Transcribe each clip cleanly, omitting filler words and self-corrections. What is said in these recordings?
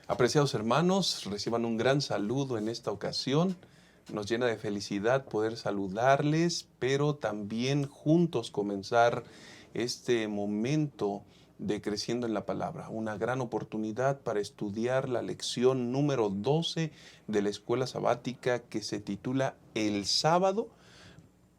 Apreciados hermanos, reciban un gran saludo en esta ocasión. Nos llena de felicidad poder saludarles, pero también juntos comenzar este momento de Creciendo en la Palabra. Una gran oportunidad para estudiar la lección número 12 de la escuela sabática que se titula El sábado,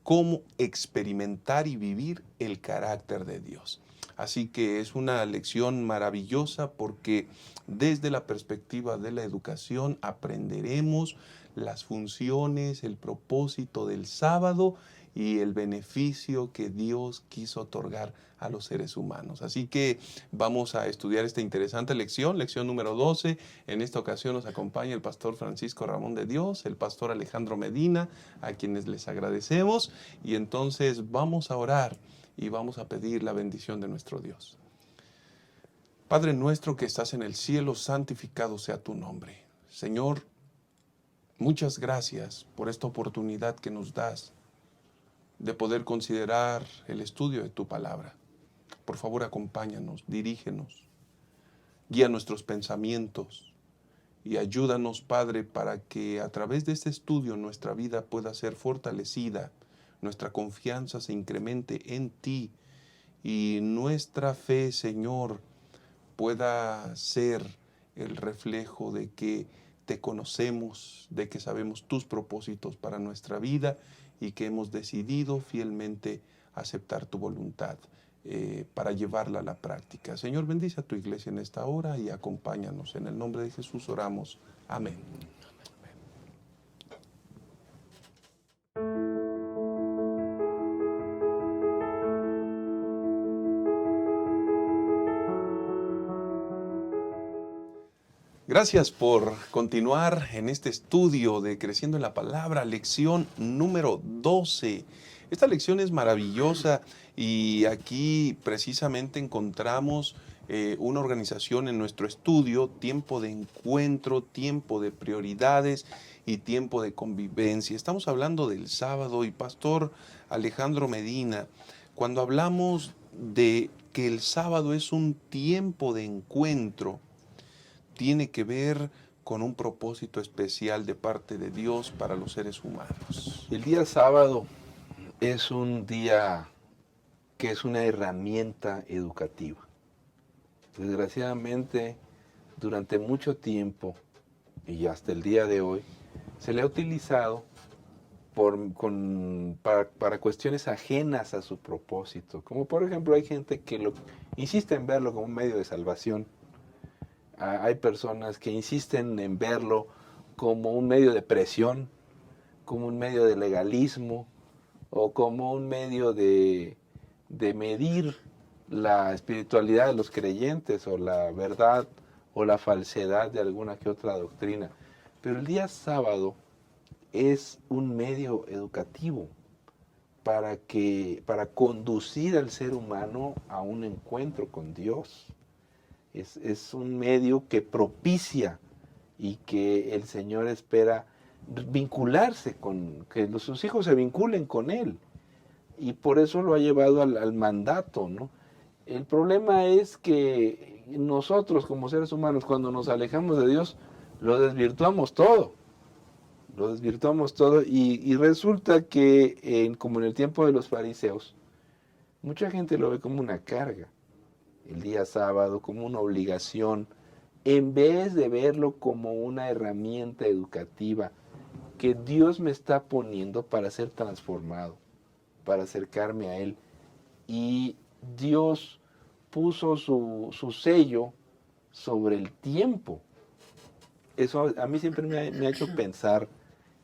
cómo experimentar y vivir el carácter de Dios. Así que es una lección maravillosa porque desde la perspectiva de la educación aprenderemos las funciones, el propósito del sábado y el beneficio que Dios quiso otorgar a los seres humanos. Así que vamos a estudiar esta interesante lección, lección número 12. En esta ocasión nos acompaña el pastor Francisco Ramón de Dios, el pastor Alejandro Medina, a quienes les agradecemos. Y entonces vamos a orar y vamos a pedir la bendición de nuestro Dios. Padre nuestro que estás en el cielo, santificado sea tu nombre. Señor, muchas gracias por esta oportunidad que nos das de poder considerar el estudio de tu palabra. Por favor, acompáñanos, dirígenos, guía nuestros pensamientos y ayúdanos, Padre, para que a través de este estudio nuestra vida pueda ser fortalecida, nuestra confianza se incremente en ti y nuestra fe, Señor, pueda ser el reflejo de que te conocemos, de que sabemos tus propósitos para nuestra vida y que hemos decidido fielmente aceptar tu voluntad para llevarla a la práctica. Señor, bendice a tu iglesia en esta hora y acompáñanos. En el nombre de Jesús oramos. Amén. Gracias por continuar en este estudio de Creciendo en la Palabra, lección número 12. Esta lección es maravillosa y aquí precisamente encontramos una organización en nuestro estudio, tiempo de encuentro, tiempo de prioridades y tiempo de convivencia. Estamos hablando del sábado y Pastor Alejandro Medina, cuando hablamos de que el sábado es un tiempo de encuentro, tiene que ver con un propósito especial de parte de Dios para los seres humanos. El día sábado es un día que es una herramienta educativa. Desgraciadamente, durante mucho tiempo y hasta el día de hoy, se le ha utilizado para cuestiones ajenas a su propósito. Como por ejemplo hay gente que insiste en verlo como un medio de salvación. Hay personas que insisten en verlo como un medio de presión, como un medio de legalismo o como un medio de medir la espiritualidad de los creyentes o la verdad o la falsedad de alguna que otra doctrina. Pero el día sábado es un medio educativo para conducir al ser humano a un encuentro con Dios. Es un medio que propicia y que el Señor espera vincularse que sus hijos se vinculen con Él. Y por eso lo ha llevado al mandato, ¿no? El problema es que nosotros como seres humanos, cuando nos alejamos de Dios, lo desvirtuamos todo. Lo desvirtuamos todo y resulta que, como en el tiempo de los fariseos, mucha gente lo ve como una carga. El día sábado como una obligación, en vez de verlo como una herramienta educativa que Dios me está poniendo para ser transformado, para acercarme a Él. Y Dios puso su sello sobre el tiempo. Eso a mí siempre me ha hecho pensar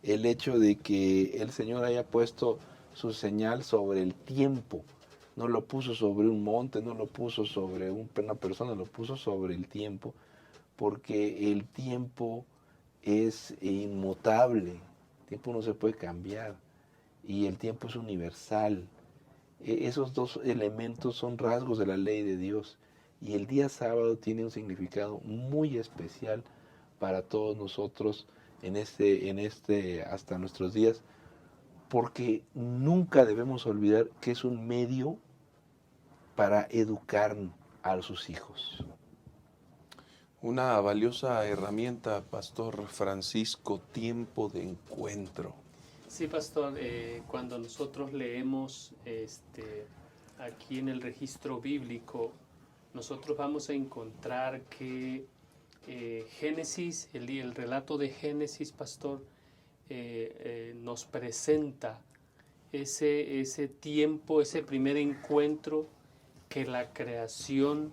el hecho de que el Señor haya puesto su señal sobre el tiempo. No lo puso sobre un monte, no lo puso sobre una persona, lo puso sobre el tiempo, porque el tiempo es inmutable, el tiempo no se puede cambiar y el tiempo es universal. Esos dos elementos son rasgos de la ley de Dios y el día sábado tiene un significado muy especial para todos nosotros en hasta nuestros días, porque nunca debemos olvidar que es un medio para educar a sus hijos. Una valiosa herramienta, Pastor Francisco, tiempo de encuentro. Sí, pastor, cuando nosotros leemos aquí en el registro bíblico, nosotros vamos a encontrar que Génesis, el relato de Génesis, pastor, nos presenta ese tiempo, ese primer encuentro que la creación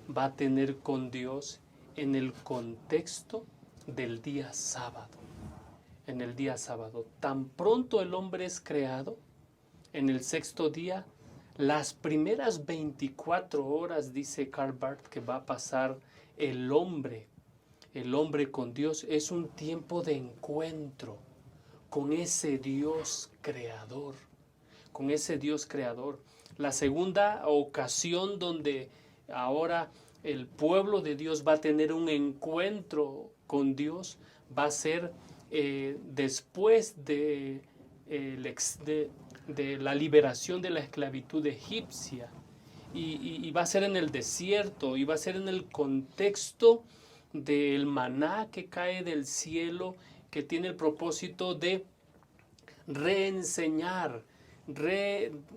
va a tener con Dios en el contexto del día sábado. En el día sábado, tan pronto el hombre es creado, en el sexto día, las primeras 24 horas, dice Karl Barth, que va a pasar el hombre con Dios, es un tiempo de encuentro con ese Dios creador, con ese Dios creador. La segunda ocasión donde ahora el pueblo de Dios va a tener un encuentro con Dios va a ser después de la liberación de la esclavitud egipcia, y va a ser en el desierto, y va a ser en el contexto del maná que cae del cielo, que tiene el propósito de reenseñar,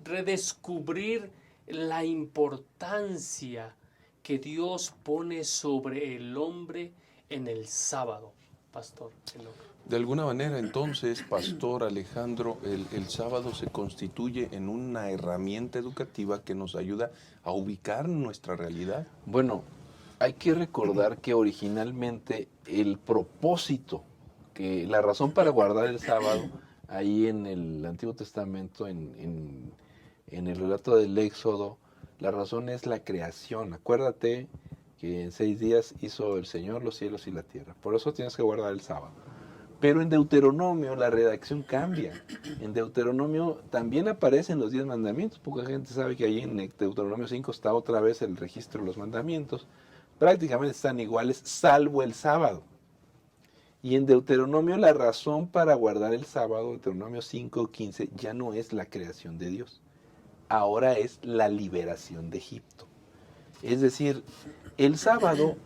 redescubrir la importancia que Dios pone sobre el hombre en el sábado, Pastor Enoch. De alguna manera, entonces, Pastor Alejandro, el sábado se constituye en una herramienta educativa que nos ayuda a ubicar nuestra realidad. Bueno, hay que recordar que originalmente el propósito, que la razón para guardar el sábado, ahí en el Antiguo Testamento, en el relato del Éxodo, la razón es la creación. Acuérdate que en 6 días hizo el Señor los cielos y la tierra. Por eso tienes que guardar el sábado. Pero en Deuteronomio la redacción cambia. En Deuteronomio también aparecen los 10 mandamientos. Poca gente sabe que ahí en Deuteronomio 5 está otra vez el registro de los mandamientos. Prácticamente están iguales, salvo el sábado. Y en Deuteronomio la razón para guardar el sábado, Deuteronomio 5:15, ya no es la creación de Dios. Ahora es la liberación de Egipto. Es decir, el sábado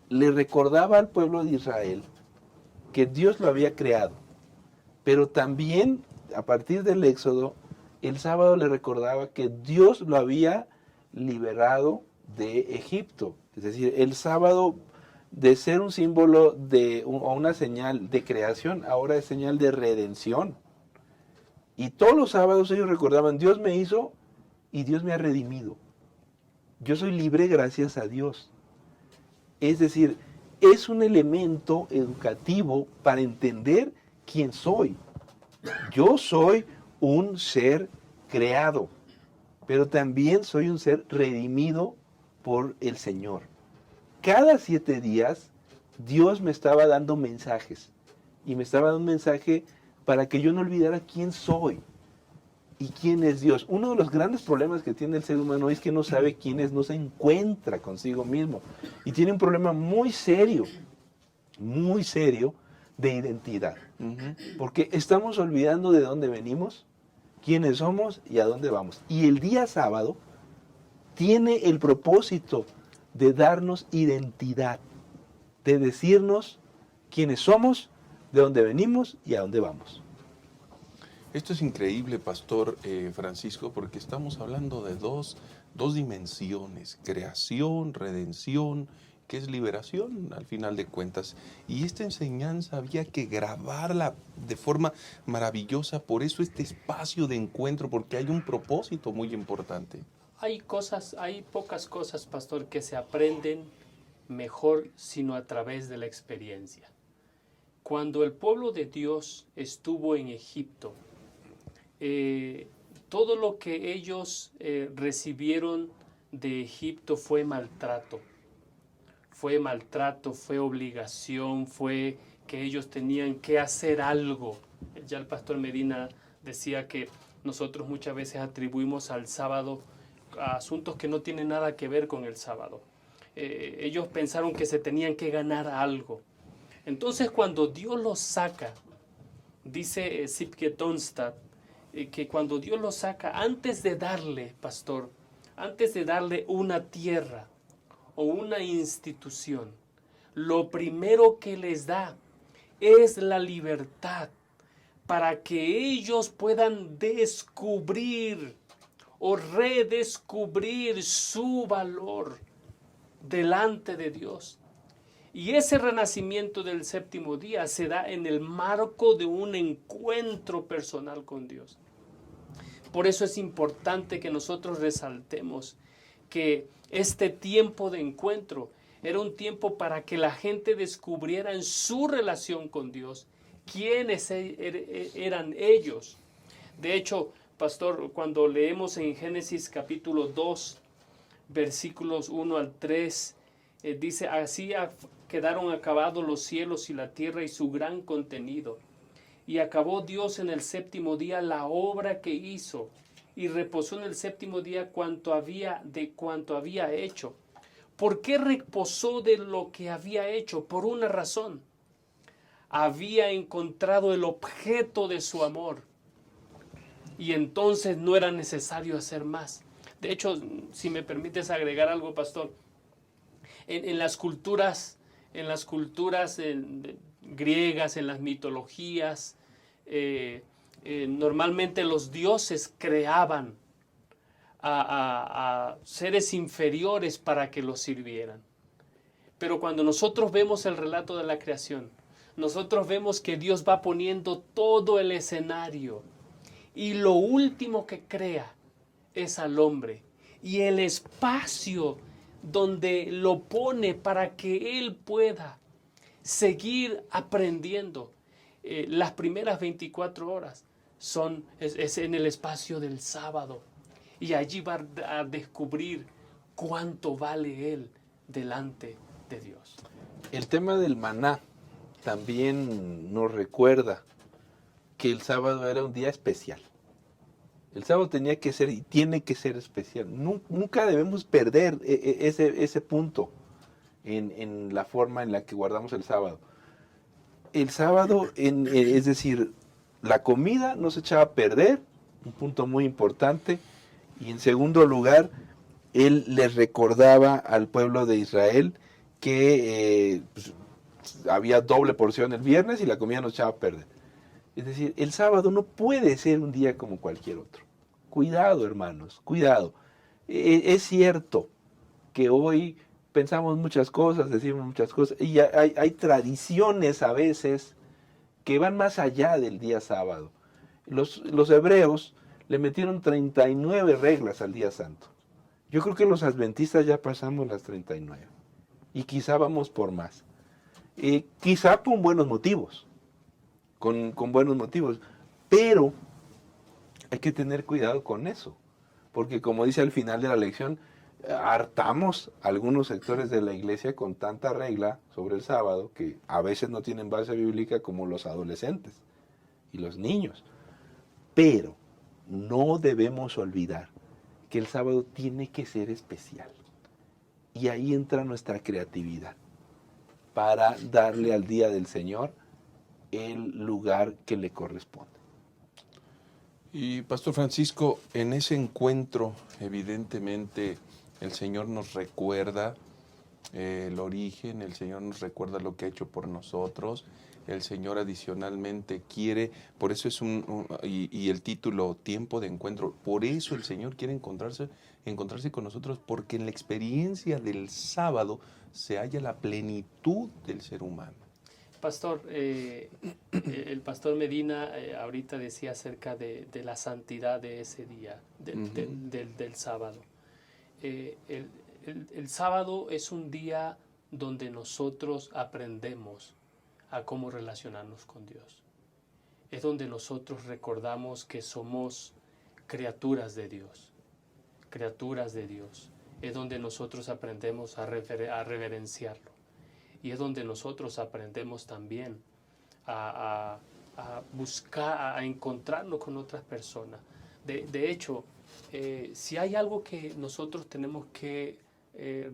le recordaba al pueblo de Israel que Dios lo había creado, pero también a partir del Éxodo, el sábado le recordaba que Dios lo había liberado de Egipto. Es decir, el sábado, de ser un símbolo o una señal de creación, ahora es señal de redención. Y todos los sábados ellos recordaban, Dios me hizo y Dios me ha redimido. Yo soy libre gracias a Dios. Es decir, es un elemento educativo para entender quién soy. Yo soy un ser creado, pero también soy un ser redimido por el Señor. Cada 7 días Dios me estaba dando mensajes, y me estaba dando un mensaje para que yo no olvidara quién soy y quién es Dios. Uno de los grandes problemas que tiene el ser humano es que no sabe quién es, no se encuentra consigo mismo. Y tiene un problema muy serio de identidad. Porque estamos olvidando de dónde venimos, quiénes somos y a dónde vamos. Y el día sábado tiene el propósito de darnos identidad, de decirnos quiénes somos, de dónde venimos y a dónde vamos. Esto es increíble, Pastor Francisco, porque estamos hablando de dos dimensiones, creación, redención, que es liberación al final de cuentas. Y esta enseñanza había que grabarla de forma maravillosa, por eso este espacio de encuentro, porque hay un propósito muy importante. Hay pocas cosas, pastor, que se aprenden mejor sino a través de la experiencia. Cuando el pueblo de Dios estuvo en Egipto, todo lo que ellos recibieron de Egipto fue maltrato. Fue obligación, fue que ellos tenían que hacer algo. Ya el pastor Medina decía que nosotros muchas veces atribuimos al sábado a asuntos que no tienen nada que ver con el sábado. Ellos pensaron que se tenían que ganar algo. Entonces cuando Dios los saca, dice Sipke Tonstad, que cuando Dios los saca, antes de darle, pastor, antes de darle una tierra o una institución, lo primero que les da es la libertad para que ellos puedan descubrir o redescubrir su valor delante de Dios. Y ese renacimiento del séptimo día se da en el marco de un encuentro personal con Dios. Por eso es importante que nosotros resaltemos que este tiempo de encuentro era un tiempo para que la gente descubriera en su relación con Dios quiénes eran ellos. De hecho, pastor, cuando leemos en Génesis capítulo 2, versículos 1 al 3, dice, así quedaron acabados los cielos y la tierra y su gran contenido. Y acabó Dios en el séptimo día la obra que hizo, y reposó en el séptimo día cuanto había hecho. ¿Por qué reposó de lo que había hecho? Por una razón. Había encontrado el objeto de su amor, y entonces no era necesario hacer más. De hecho, si me permites agregar algo, pastor, en las culturas griegas, en las mitologías, normalmente los dioses creaban a seres inferiores para que los sirvieran. Pero cuando nosotros vemos el relato de la creación, nosotros vemos que Dios va poniendo todo el escenario y lo último que crea es al hombre y el espacio donde lo pone para que él pueda seguir aprendiendo. Las primeras 24 horas es en el espacio del sábado, y allí va a descubrir cuánto vale él delante de Dios. El tema del maná también nos recuerda que el sábado era un día especial. El sábado tenía que ser y tiene que ser especial. Nunca debemos perder ese punto en la forma en la que guardamos el sábado. El sábado, es decir, la comida no se echaba a perder, un punto muy importante. Y en segundo lugar, él les recordaba al pueblo de Israel que había doble porción el viernes y la comida no se echaba a perder. Es decir, el sábado no puede ser un día como cualquier otro. Cuidado, hermanos, cuidado. Es cierto que hoy pensamos muchas cosas, decimos muchas cosas, y hay tradiciones a veces que van más allá del día sábado. Los hebreos le metieron 39 reglas al día santo. Yo creo que los adventistas ya pasamos las 39 y quizá vamos por más. Quizá con buenos motivos, con buenos motivos, pero hay que tener cuidado con eso, porque como dice al final de la lección, hartamos algunos sectores de la iglesia con tanta regla sobre el sábado que a veces no tienen base bíblica, como los adolescentes y los niños. Pero no debemos olvidar que el sábado tiene que ser especial, y ahí entra nuestra creatividad para darle al día del Señor el lugar que le corresponde. Y Pastor Francisco, en ese encuentro, evidentemente, el Señor nos recuerda el origen, el Señor nos recuerda lo que ha hecho por nosotros, el Señor adicionalmente quiere, por eso es y el título, tiempo de encuentro, por eso el Señor quiere encontrarse con nosotros, porque en la experiencia del sábado se halla la plenitud del ser humano. Pastor, el pastor Medina ahorita decía acerca de la santidad de ese día, del sábado. El sábado es un día donde nosotros aprendemos a cómo relacionarnos con Dios. Es donde nosotros recordamos que somos criaturas de Dios. Es donde nosotros aprendemos a reverenciarlo. Y es donde nosotros aprendemos también a buscar, a encontrarnos con otras personas. De hecho, si hay algo que nosotros tenemos que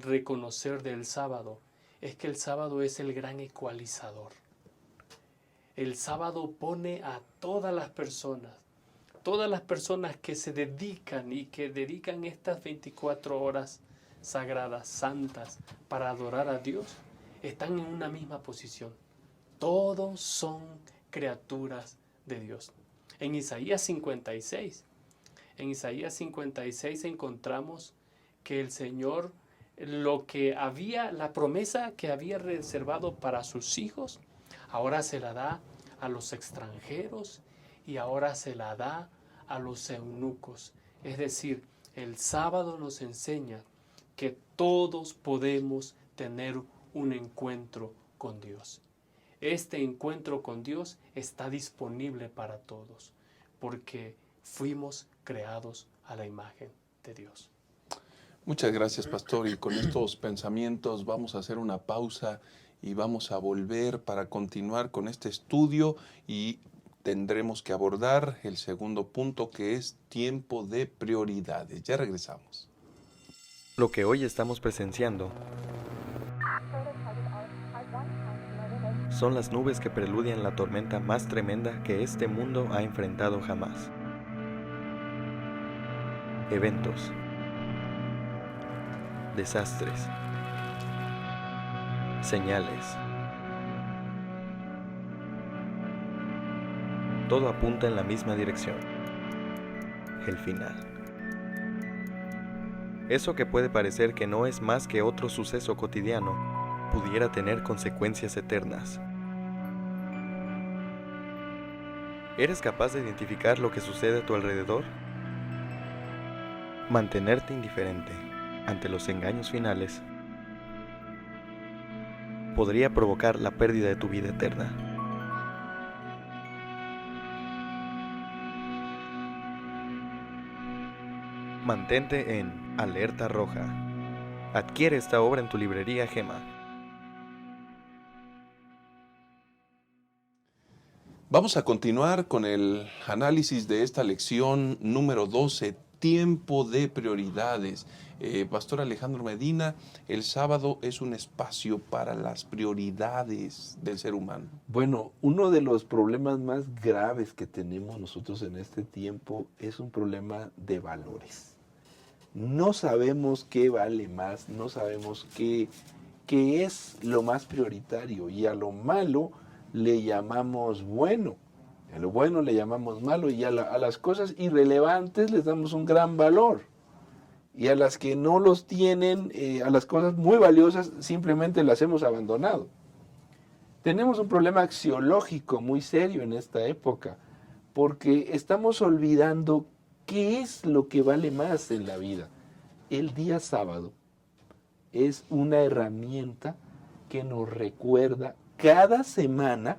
reconocer del sábado, es que el sábado es el gran ecualizador. El sábado pone a todas las personas que se dedican y que dedican estas 24 horas sagradas, santas, para adorar a Dios. están en una misma posición. Todos son criaturas de Dios. En Isaías 56 encontramos que el Señor, la promesa que había reservado para sus hijos, ahora se la da a los extranjeros y ahora se la da a los eunucos. Es decir, el sábado nos enseña que todos podemos tener un encuentro con Dios. Este encuentro con Dios está disponible para todos, porque fuimos creados a la imagen de Dios. Muchas gracias, pastor. Y con estos pensamientos vamos a hacer una pausa y vamos a volver para continuar con este estudio y tendremos que abordar el segundo punto, que es tiempo de prioridades. Ya regresamos. Lo que hoy estamos presenciando son las nubes que preludian la tormenta más tremenda que este mundo ha enfrentado jamás. Eventos, desastres, señales. Todo apunta en la misma dirección: el final. Eso que puede parecer que no es más que otro suceso cotidiano, pudiera tener consecuencias eternas. ¿Eres capaz de identificar lo que sucede a tu alrededor? Mantenerte indiferente ante los engaños finales podría provocar la pérdida de tu vida eterna. Mantente en Alerta Roja. Adquiere esta obra en tu librería Gema. Vamos a continuar con el análisis de esta lección número 12, tiempo de prioridades. Pastor Alejandro Medina, el sábado es un espacio para las prioridades del ser humano. Bueno, uno de los problemas más graves que tenemos nosotros en este tiempo es un problema de valores. No sabemos qué vale más, no sabemos qué es lo más prioritario, y a lo malo le llamamos bueno, a lo bueno le llamamos malo, y a las cosas irrelevantes les damos un gran valor, y a las que no los tienen, a las cosas muy valiosas, simplemente las hemos abandonado. Tenemos un problema axiológico muy serio en esta época, porque estamos olvidando qué es lo que vale más en la vida. El día sábado es una herramienta que nos recuerda cada semana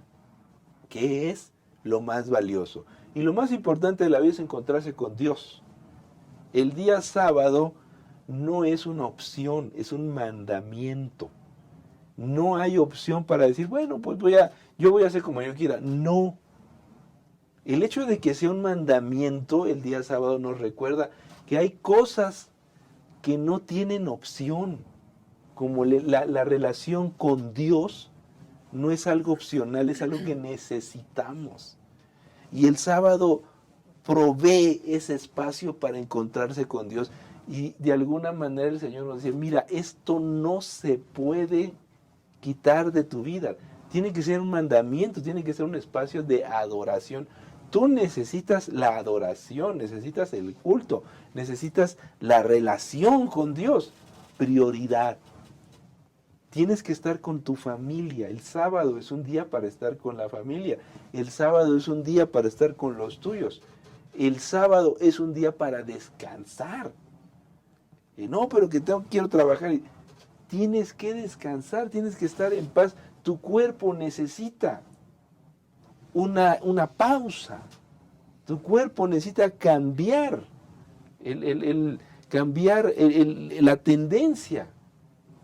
qué es lo más valioso. Y lo más importante de la vida es encontrarse con Dios. El día sábado no es una opción, es un mandamiento. No hay opción para decir, bueno, pues yo voy a hacer como yo quiera. No. El hecho de que sea un mandamiento el día sábado nos recuerda que hay cosas que no tienen opción, como la relación con Dios no es algo opcional, es algo que necesitamos. Y el sábado provee ese espacio para encontrarse con Dios. Y de alguna manera el Señor nos dice, mira, esto no se puede quitar de tu vida. Tiene que ser un mandamiento, tiene que ser un espacio de adoración. Tú necesitas la adoración, necesitas el culto, necesitas la relación con Dios. Prioridad. Tienes que estar con tu familia. El sábado es un día para estar con la familia. El sábado es un día para estar con los tuyos. El sábado es un día para descansar. No, pero que quiero trabajar. Tienes que descansar, tienes que estar en paz. Tu cuerpo necesita una pausa. Tu cuerpo necesita cambiar, cambiar la tendencia.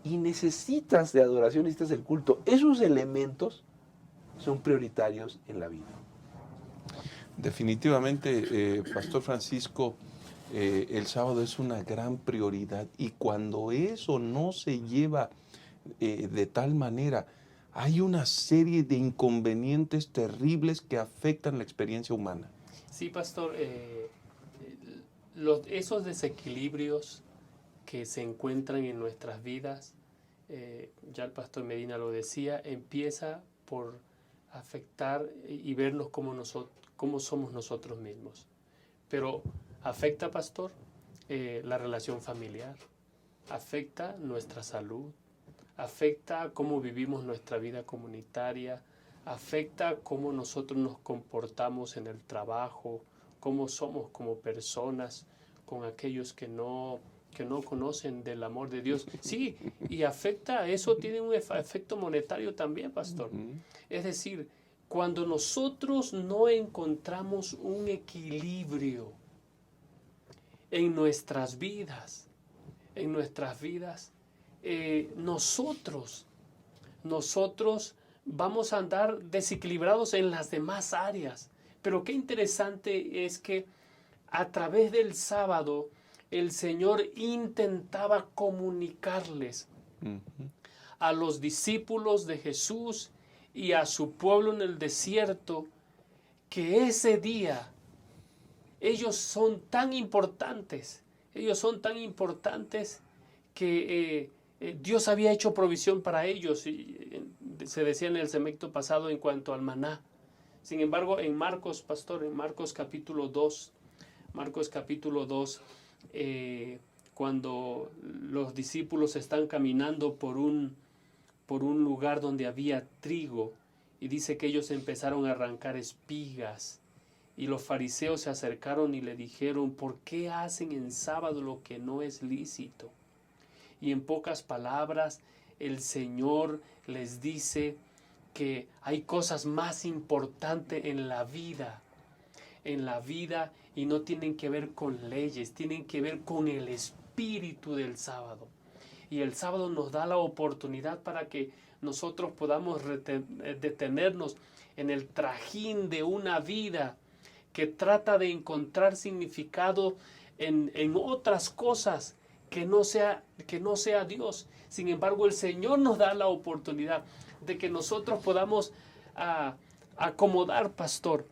Y necesitas de adoración, necesitas el culto. Esos elementos son prioritarios en la vida. Definitivamente, Pastor Francisco, el sábado es una gran prioridad, y cuando eso no se lleva de tal manera, hay una serie de inconvenientes terribles que afectan la experiencia humana. Sí, Pastor, esos desequilibrios que se encuentran en nuestras vidas ya el pastor Medina lo decía, empieza por afectar y vernos como somos nosotros mismos. Pero afecta, pastor, la relación familiar, afecta nuestra salud, afecta cómo vivimos nuestra vida comunitaria, afecta cómo nosotros nos comportamos en el trabajo, cómo somos como personas con aquellos que no conocen del amor de Dios. Sí, y afecta, eso tiene un efecto monetario también, pastor. Es decir, cuando nosotros no encontramos un equilibrio en nuestras vidas, nosotros vamos a andar desequilibrados en las demás áreas. Pero qué interesante es que a través del sábado el Señor intentaba comunicarles a los discípulos de Jesús y a su pueblo en el desierto que ese día ellos son tan importantes que Dios había hecho provisión para ellos, y se decía en el segmento pasado en cuanto al maná. Sin embargo, en Marcos, pastor, en Marcos capítulo 2, cuando los discípulos están caminando por un lugar donde había trigo, y dice que ellos empezaron a arrancar espigas, y los fariseos se acercaron y le dijeron: ¿por qué hacen en sábado lo que no es lícito? Y en pocas palabras, el Señor les dice que hay cosas más importantes en la vida, y no tienen que ver con leyes, tienen que ver con el espíritu del sábado. Y el sábado nos da la oportunidad para que nosotros podamos detenernos en el trajín de una vida que trata de encontrar significado en otras cosas que no sea Dios. Sin embargo, el Señor nos da la oportunidad de que nosotros podamos acomodar, pastor,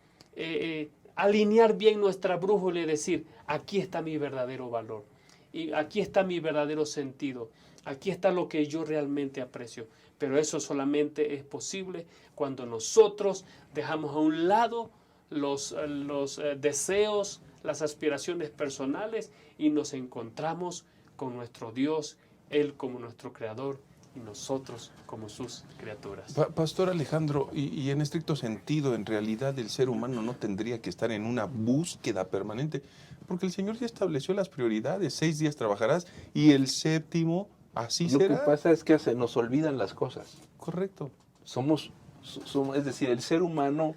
alinear bien nuestra brújula y decir: aquí está mi verdadero valor, y aquí está mi verdadero sentido, aquí está lo que yo realmente aprecio. Pero eso solamente es posible cuando nosotros dejamos a un lado los deseos, las aspiraciones personales, y nos encontramos con nuestro Dios, Él como nuestro Creador y nosotros como sus criaturas. Pastor Alejandro, y en estricto sentido, en realidad el ser humano no tendría que estar en una búsqueda permanente, porque el Señor ya estableció las prioridades. 6 días trabajarás y el séptimo así será. Lo que pasa es que se nos olvidan las cosas. Correcto. Es decir, el ser humano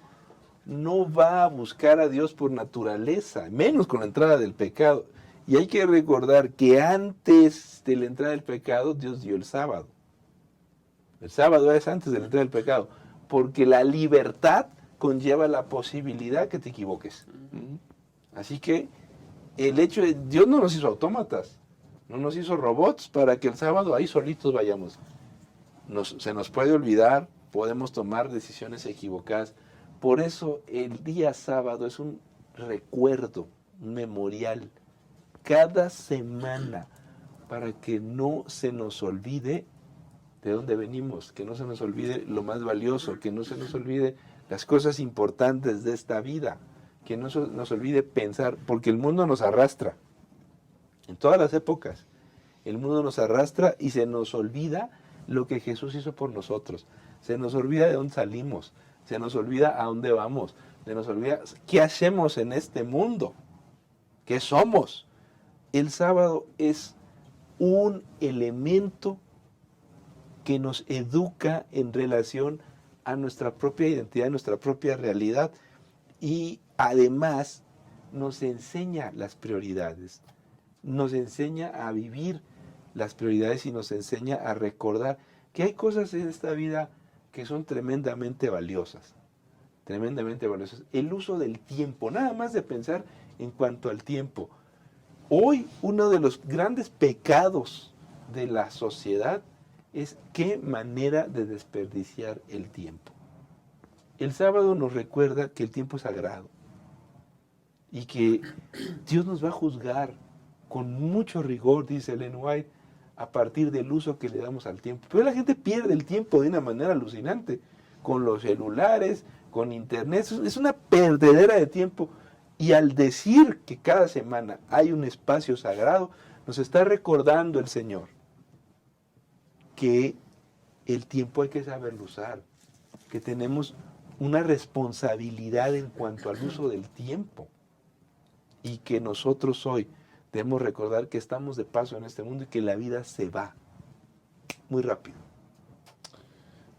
no va a buscar a Dios por naturaleza, menos con la entrada del pecado. Y hay que recordar que antes de la entrada del pecado, Dios dio el sábado. El sábado es antes de la entrada del pecado, porque la libertad conlleva la posibilidad que te equivoques. Así que el hecho de Dios no nos hizo autómatas, no nos hizo robots para que el sábado ahí solitos vayamos. Se nos puede olvidar, podemos tomar decisiones equivocadas. Por eso el día sábado es un recuerdo, un memorial, cada semana, para que no se nos olvide de dónde venimos, que no se nos olvide lo más valioso, que no se nos olvide las cosas importantes de esta vida, que no se nos olvide pensar, porque el mundo nos arrastra, en todas las épocas, el mundo nos arrastra y se nos olvida lo que Jesús hizo por nosotros, se nos olvida de dónde salimos, se nos olvida a dónde vamos, se nos olvida qué hacemos en este mundo, qué somos. El sábado es un elemento que nos educa en relación a nuestra propia identidad, a nuestra propia realidad, y además nos enseña las prioridades, nos enseña a vivir las prioridades y nos enseña a recordar que hay cosas en esta vida que son tremendamente valiosas, tremendamente valiosas. El uso del tiempo, nada más de pensar en cuanto al tiempo. Hoy uno de los grandes pecados de la sociedad es qué manera de desperdiciar el tiempo. El sábado nos recuerda que el tiempo es sagrado y que Dios nos va a juzgar con mucho rigor, dice Ellen White, a partir del uso que le damos al tiempo. Pero la gente pierde el tiempo de una manera alucinante, con los celulares, con internet, es una perdedera de tiempo. Y al decir que cada semana hay un espacio sagrado, nos está recordando el Señor que el tiempo hay que saberlo usar, que tenemos una responsabilidad en cuanto al uso del tiempo y que nosotros hoy debemos recordar que estamos de paso en este mundo y que la vida se va muy rápido.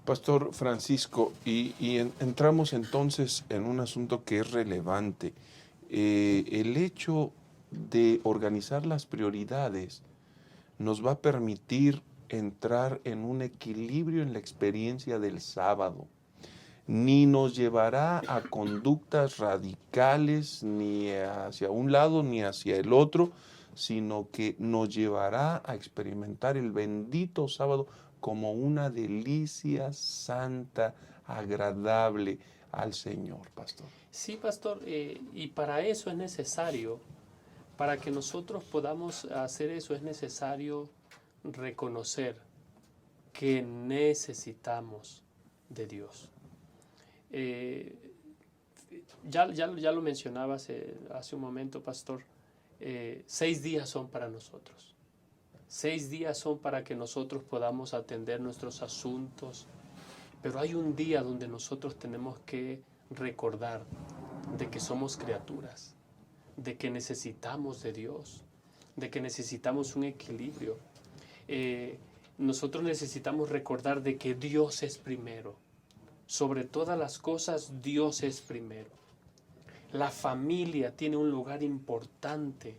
Pastor Francisco, entramos entonces en un asunto que es relevante. El hecho de organizar las prioridades nos va a permitir entrar en un equilibrio en la experiencia del sábado. Ni nos llevará a conductas radicales ni hacia un lado ni hacia el otro, sino que nos llevará a experimentar el bendito sábado como una delicia santa, agradable al Señor, pastor. Sí, pastor, y para eso es necesario, para que nosotros podamos hacer eso es necesario reconocer que necesitamos de Dios. Ya lo mencionabas hace un momento, pastor, 6 días son para nosotros. 6 días son para que nosotros podamos atender nuestros asuntos, pero hay un día donde nosotros tenemos que recordar de que somos criaturas, de que necesitamos de Dios, de que necesitamos un equilibrio. Nosotros necesitamos recordar de que Dios es primero. Sobre todas las cosas, Dios es primero. La familia tiene un lugar importante.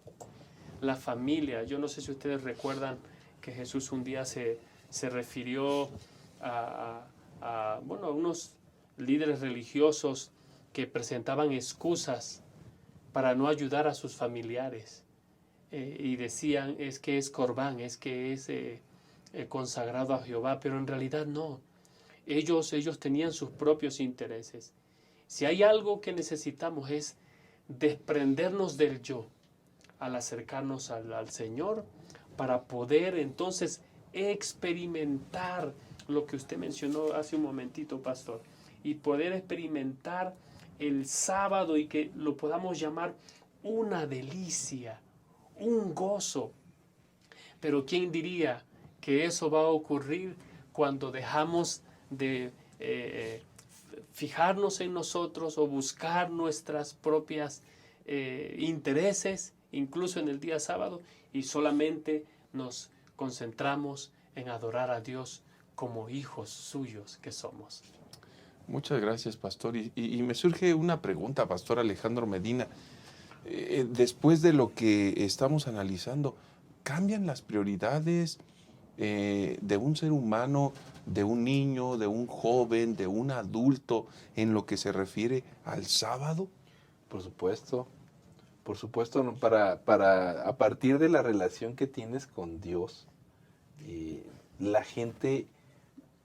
La familia, yo no sé si ustedes recuerdan que Jesús un día se refirió a unos líderes religiosos que presentaban excusas para no ayudar a sus familiares. Y decían, es que es corbán, es que es consagrado a Jehová, pero en realidad no. Ellos tenían sus propios intereses. Si hay algo que necesitamos es desprendernos del yo al acercarnos al Señor para poder entonces experimentar lo que usted mencionó hace un momentito, pastor, y poder experimentar el sábado y que lo podamos llamar una delicia, un gozo. Pero ¿quién diría que eso va a ocurrir cuando dejamos de fijarnos en nosotros o buscar nuestras propias intereses, incluso en el día sábado, y solamente nos concentramos en adorar a Dios como hijos suyos que somos? Muchas gracias, pastor. Y me surge una pregunta, pastor Alejandro Medina. Después de lo que estamos analizando, ¿cambian las prioridades de un ser humano, de un niño, de un joven, de un adulto, en lo que se refiere al sábado? Por supuesto, ¿no? Para a partir de la relación que tienes con Dios, la gente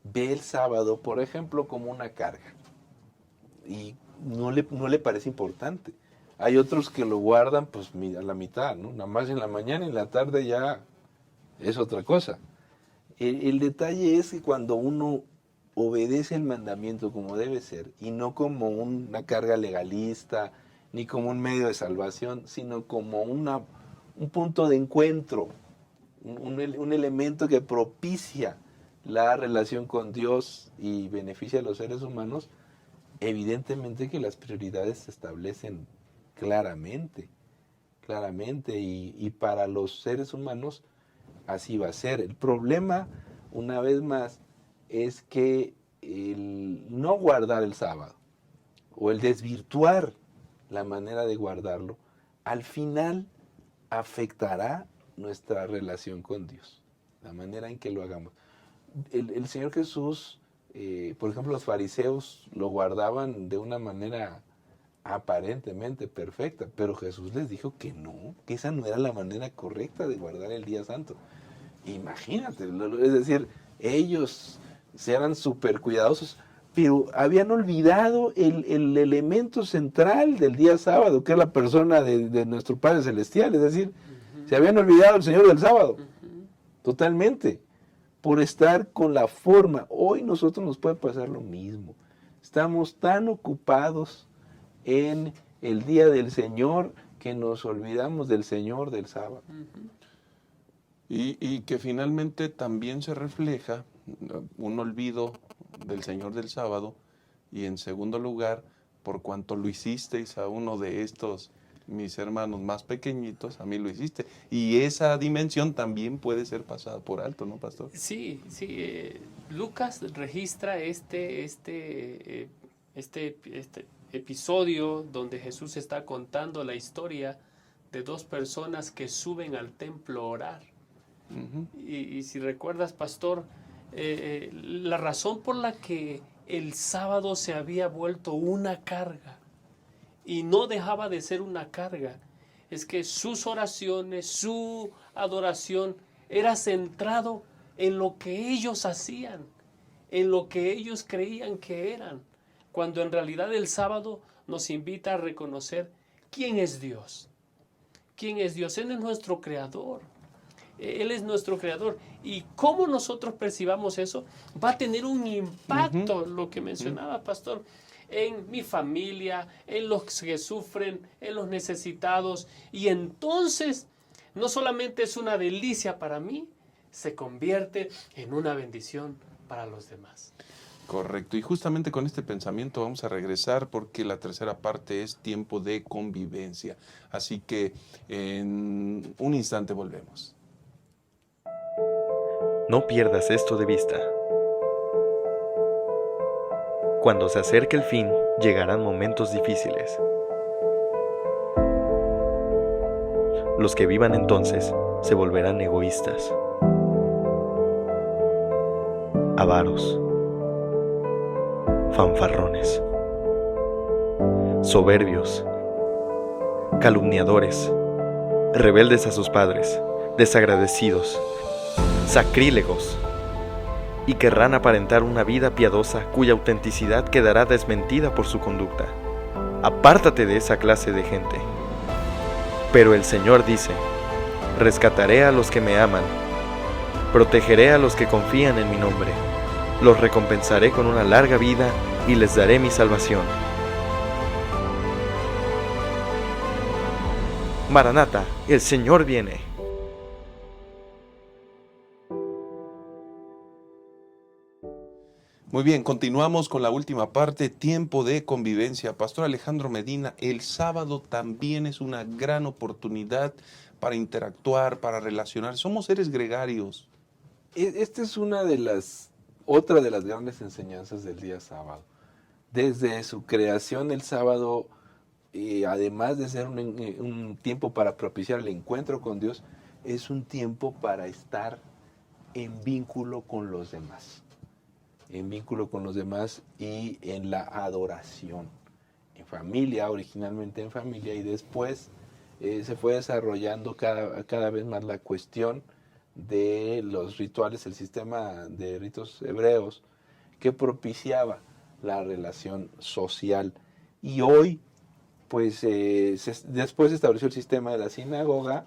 ve el sábado, por ejemplo, como una carga y no le parece importante. Hay otros que lo guardan pues a la mitad, ¿no? Nada más en la mañana y en la tarde ya es otra cosa. El detalle es que cuando uno obedece el mandamiento como debe ser y no como una carga legalista ni como un medio de salvación, sino como un punto de encuentro, un elemento que propicia la relación con Dios y beneficia a los seres humanos, evidentemente que las prioridades se establecen claramente, y para los seres humanos así va a ser. El problema, una vez más, es que el no guardar el sábado o el desvirtuar la manera de guardarlo, al final afectará nuestra relación con Dios, la manera en que lo hagamos. El Señor Jesús, por ejemplo, los fariseos lo guardaban de una manera aparentemente perfecta, pero Jesús les dijo que no, que esa no era la manera correcta de guardar el día santo. Imagínate, es decir, ellos eran súper cuidadosos, pero habían olvidado el elemento central del día sábado, que es la persona de nuestro Padre Celestial, es decir, se habían olvidado el Señor del sábado. totalmente, por estar con la forma. Hoy nosotros nos puede pasar lo mismo. Estamos tan ocupados en el día del Señor que nos olvidamos del Señor del sábado. Y que finalmente también se refleja un olvido del Señor del sábado, y en segundo lugar, por cuanto lo hicisteis a uno de estos mis hermanos más pequeñitos, a mí lo hiciste. Y esa dimensión también puede ser pasada por alto, ¿no, pastor? Sí, sí. Lucas registra este episodio donde Jesús está contando la historia de dos personas que suben al templo a orar. Y si recuerdas, pastor, la razón por la que el sábado se había vuelto una carga y no dejaba de ser una carga es que sus oraciones, su adoración era centrado en lo que ellos hacían, en lo que ellos creían que eran, cuando en realidad el sábado nos invita a reconocer quién es Dios. ¿Quién es Dios? Él es nuestro creador. Él es nuestro creador. Y cómo nosotros percibamos eso va a tener un impacto, lo que mencionaba, pastor, en mi familia, en los que sufren, en los necesitados. Y entonces, no solamente es una delicia para mí, se convierte en una bendición para los demás. Correcto. Y justamente con este pensamiento vamos a regresar, porque la tercera parte es tiempo de convivencia. Así que en un instante volvemos. No pierdas esto de vista. Cuando se acerque el fin, llegarán momentos difíciles. Los que vivan entonces se volverán egoístas, avaros, fanfarrones, soberbios, calumniadores, rebeldes a sus padres, desagradecidos, sacrílegos, y querrán aparentar una vida piadosa cuya autenticidad quedará desmentida por su conducta. Apártate de esa clase de gente. Pero el Señor dice: rescataré a los que me aman, protegeré a los que confían en mi nombre, los recompensaré con una larga vida y les daré mi salvación. Maranata, el Señor viene. Muy bien, continuamos con la última parte, tiempo de convivencia. Pastor Alejandro Medina, el sábado también es una gran oportunidad para interactuar, para relacionar. Somos seres gregarios. Esta es otra de las grandes enseñanzas del día sábado. Desde su creación, el sábado, además de ser un tiempo para propiciar el encuentro con Dios, es un tiempo para estar en vínculo con los demás. En vínculo con los demás y en la adoración. En familia, originalmente en familia, y después se fue desarrollando cada vez más la cuestión de los rituales, el sistema de ritos hebreos que propiciaba la relación social. Y hoy, pues después se estableció el sistema de la sinagoga,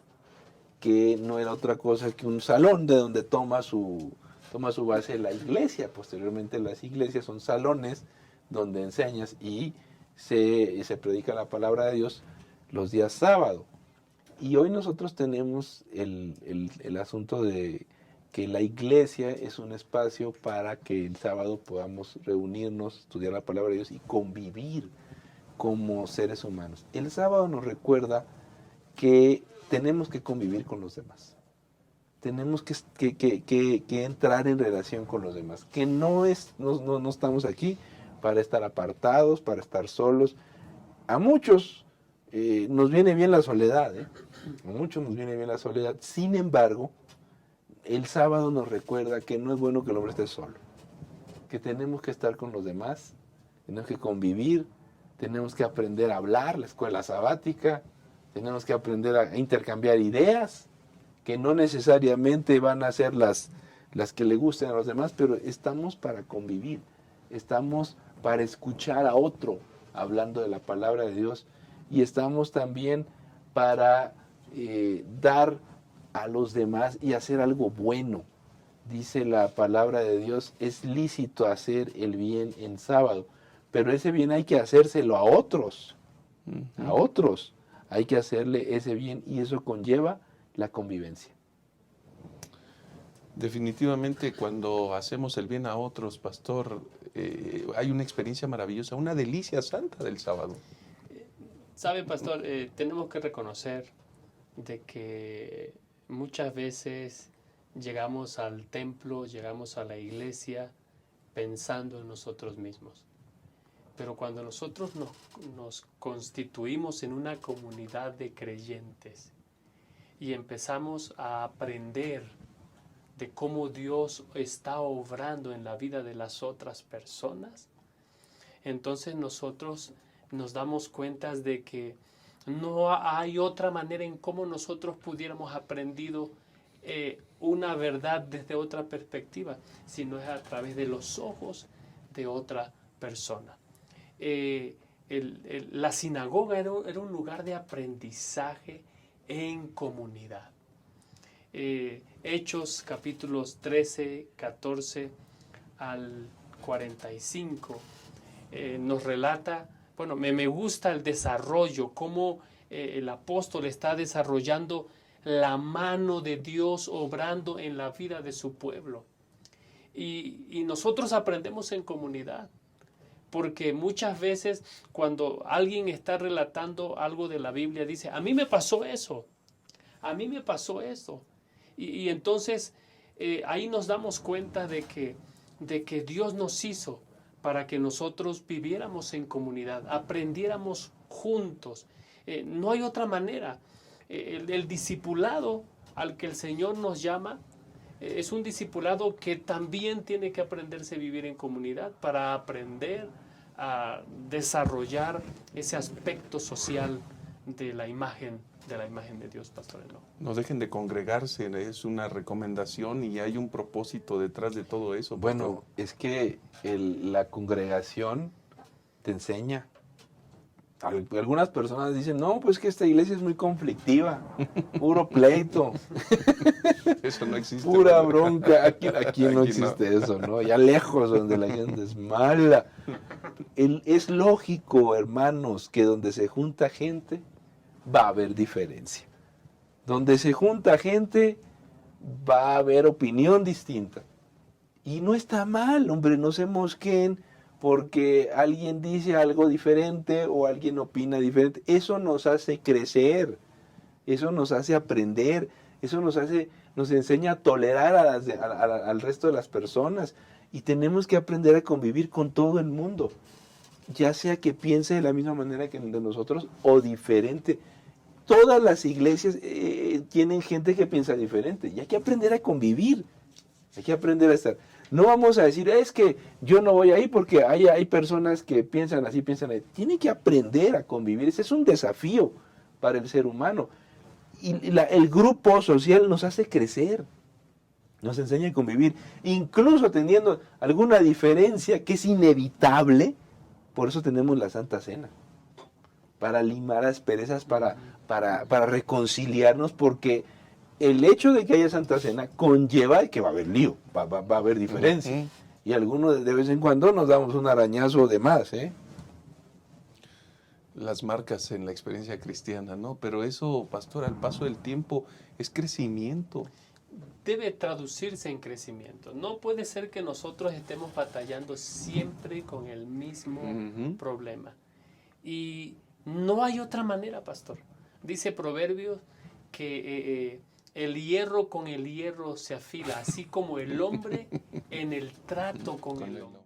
que no era otra cosa que un salón de donde toma su base la iglesia. Posteriormente las iglesias son salones donde enseñas y se predica la palabra de Dios los días sábado. Y hoy nosotros tenemos el asunto de que la iglesia es un espacio para que el sábado podamos reunirnos, estudiar la palabra de Dios y convivir como seres humanos. El sábado nos recuerda que tenemos que convivir con los demás. Tenemos que entrar en relación con los demás. Que no estamos aquí para estar apartados, para estar solos. A muchos nos viene bien la soledad, A muchos nos viene bien la soledad. Sin embargo, el sábado nos recuerda que no es bueno que el hombre esté solo. Que tenemos que estar con los demás, tenemos que convivir, tenemos que aprender a hablar, la escuela sabática, tenemos que aprender a intercambiar ideas, que no necesariamente van a ser las que le gusten a los demás, pero estamos para convivir, estamos para escuchar a otro hablando de la palabra de Dios, y estamos también para dar a los demás y hacer algo bueno. Dice la palabra de Dios, es lícito hacer el bien en sábado, pero ese bien hay que hacérselo a otros. A otros hay que hacerle ese bien y eso conlleva la convivencia. Definitivamente cuando hacemos el bien a otros, pastor, hay una experiencia maravillosa, una delicia santa del sábado. ¿Sabe, pastor? Tenemos que reconocer de que muchas veces llegamos al templo, llegamos a la iglesia pensando en nosotros mismos. Pero cuando nosotros nos constituimos en una comunidad de creyentes y empezamos a aprender de cómo Dios está obrando en la vida de las otras personas, entonces nosotros nos damos cuenta de que no hay otra manera en cómo nosotros pudiéramos aprendido una verdad desde otra perspectiva, sino es a través de los ojos de otra persona. La sinagoga era un lugar de aprendizaje en comunidad. Hechos capítulos 13, 14 al 45 nos relata, bueno, me gusta el desarrollo, cómo el apóstol está desarrollando la mano de Dios obrando en la vida de su pueblo. Y nosotros aprendemos en comunidad, porque muchas veces cuando alguien está relatando algo de la Biblia, dice, a mí me pasó eso, a mí me pasó esto. Y entonces ahí nos damos cuenta de que Dios nos hizo para que nosotros viviéramos en comunidad, aprendiéramos juntos. No hay otra manera. El discipulado al que el Señor nos llama es un discipulado que también tiene que aprenderse a vivir en comunidad para aprender a desarrollar ese aspecto social de la imagen de Dios, pastor. No dejen de congregarse, es una recomendación y hay un propósito detrás de todo eso. Bueno, es que la congregación te enseña. Algunas personas dicen, no, pues que esta iglesia es muy conflictiva, puro pleito. Eso no existe. Pura bronca, aquí no existe eso, ¿no? Ya lejos donde la gente es mala. Es lógico, hermanos, que donde se junta gente, va a haber diferencia. Donde se junta gente, va a haber opinión distinta. Y no está mal, hombre, no se mosquen porque alguien dice algo diferente o alguien opina diferente. Eso nos hace crecer, eso nos hace aprender, eso nos enseña a tolerar al resto de las personas. Y tenemos que aprender a convivir con todo el mundo, ya sea que piense de la misma manera que de nosotros o diferente. Todas las iglesias tienen gente que piensa diferente y hay que aprender a convivir, hay que aprender a estar. No vamos a decir, es que yo no voy ahí porque hay personas que piensan así, piensan así. Tiene que aprender a convivir, ese es un desafío para el ser humano. Y el grupo social nos hace crecer, nos enseña a convivir, incluso teniendo alguna diferencia que es inevitable. Por eso tenemos la Santa Cena, para limar asperezas, para reconciliarnos, porque el hecho de que haya Santa Cena conlleva que va a haber lío, va a haber diferencia. Y algunos de vez en cuando nos damos un arañazo de más, Las marcas en la experiencia cristiana, ¿no? Pero eso, pastor, al paso del tiempo es crecimiento. Debe traducirse en crecimiento. No puede ser que nosotros estemos batallando siempre con el mismo problema. Y no hay otra manera, pastor. Dice Proverbios que el hierro con el hierro se afila, así como el hombre en el trato con el hombre.